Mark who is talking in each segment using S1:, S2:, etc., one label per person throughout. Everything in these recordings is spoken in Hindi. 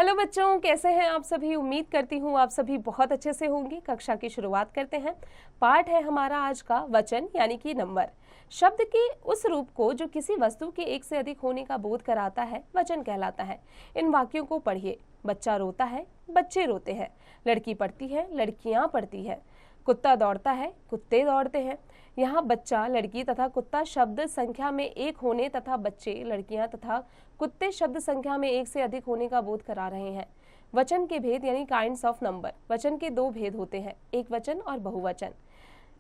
S1: हेलो बच्चों, कैसे हैं आप सभी। उम्मीद करती हूँ आप सभी बहुत अच्छे से होंगे। कक्षा की शुरुआत करते हैं। पाठ है हमारा आज का वचन यानी कि नंबर। शब्द के उस रूप को जो किसी वस्तु के एक से अधिक होने का बोध कराता है वचन कहलाता है। इन वाक्यों को पढ़िए। बच्चा रोता है, बच्चे रोते हैं। लड़की पढ़ती है, लड़कियां पढ़ती है। कुत्ता दौड़ता है, कुत्ते दौड़ते हैं। यहाँ बच्चा, लड़की तथा कुत्ता शब्द संख्या में एक होने तथा बच्चे, लड़कियां तथा कुत्ते शब्द संख्या में एक से अधिक होने का बोध करा रहे हैं। वचन के भेद यानी काइंड्स ऑफ नंबर। वचन के दो भेद होते हैं, एक वचन और बहुवचन।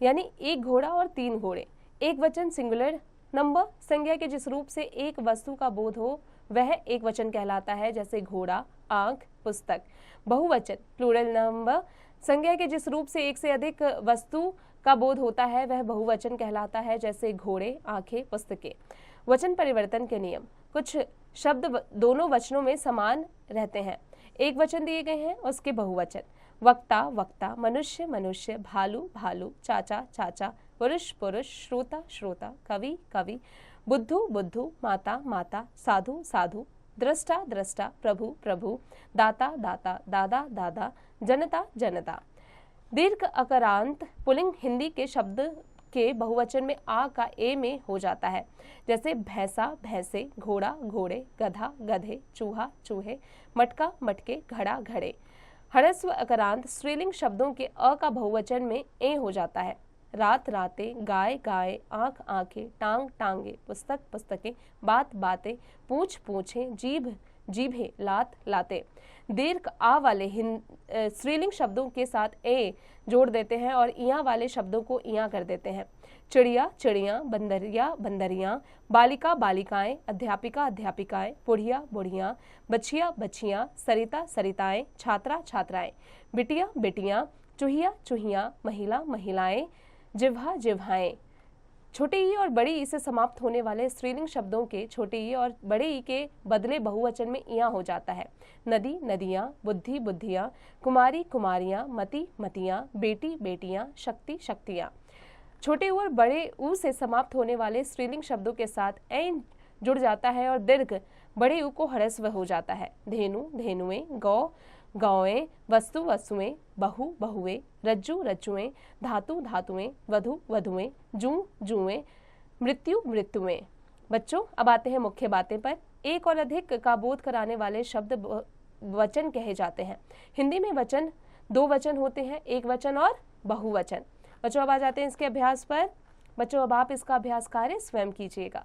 S1: यानी एक घोड़ा और तीन घोड़े। एक वचन सिंगुलर नंबर, संज्ञा के जिस रूप से एक वस्तु का बोध हो वह एक वचन कहलाता है, जैसे घोड़ा, आंख, पुस्तक। बहुवचन प्लूरल नंबर, संज्ञा के जिस रूप से एक से अधिक वस्तु का बोध होता है वह बहुवचन कहलाता है, जैसे घोड़े, आंखें, पुस्तकें। वचन परिवर्तन के नियम। कुछ शब्द दोनों वचनों में समान रहते हैं। एक वचन दिए गए हैं, उसके बहुवचन। वक्ता, वक्ता, मनुष्य, मनुष्य, भालू, भालू, चाचा, चाचा, पुरुष, पुरुष, श्रोता, श्रोता, कवि, कवि, बुद्धू, बुद्धू, माता, माता, साधु, साधु, दृष्टा, दृष्टा, प्रभु, प्रभु, दाता, दाता, दादा, दादा, जनता, जनता। दीर्घ अकारांत पुल्लिंग हिंदी के शब्द के बहुवचन में आ का ए में हो जाता है, जैसे भैंसा, भैंसे, घोड़ा, घोड़े, गधा, गधे, चूहा, चूहे, मटका, मटके, घड़ा, घड़े। ह्रस्व अकारांत स्त्रीलिंग शब्दों के अ का बहुवचन में ए हो जाता है। रात, रातें, गाय, गाय, आंख, आंखें, टांग, टांगे, पुस्तक, पुस्तकें, बात, बातें, पूछ, पूछें, जीभ, जीभे, लात, लाते। दीर्घ आ वाले स्त्रीलिंग शब्दों के साथ ए जोड़ देते हैं और इया वाले शब्दों को इया कर देते हैं। चिड़िया, चिड़िया, बंदरिया, बंदरियां, बालिका, बालिकाएं, अध्यापिका, अध्यापिकाएं, बुढ़िया, बुढ़ियां, बच्चिया, बच्चियां, सरिता, सरिताएं, छात्रा, छात्राएं, बिटिया, बिटियां, चूहिया, चूहियां, महिला, महिलाएं, जिह्वा, जिह्वाएं। छोटे ई और बड़े ई से समाप्त होने वाले स्त्रीलिंग शब्दों के छोटे ई और बड़े ई के बदले बहुवचन में इया हो जाता है। नदी, नदियां, बुद्धि, बुद्धियां, कुमारी, कुमारियां, मति, मतियां, बेटी, बेटियां, शक्ति, शक्तियां। छोटे ऊ और बड़े ऊ से समाप्त होने वाले स्त्रीलिंग शब्दों के साथ ऐन जुड़ जाता है और दीर्घ बड़े ऊ को ह्रस्व हो जाता है। धेनु, धेनुएं, गौ, गौएं, वस्तु, वस्तुएं, बहु, बहुएं, रज्जु, रज्जुएं, धातु, धातुएं, वधु, वधुएं, जूं, जूएं, मृत्यु, मृत्युएं। बच्चों, अब आते हैं मुख्य बातें पर। एक और अधिक का बोध कराने वाले शब्द वचन कहे जाते हैं। हिंदी में वचन दो वचन होते हैं, एक वचन और बहुवचन। बच्चों, अब आ जाते हैं इसके अभ्यास पर। बच्चों, अब आप इसका अभ्यास कार्य स्वयं कीजिएगा।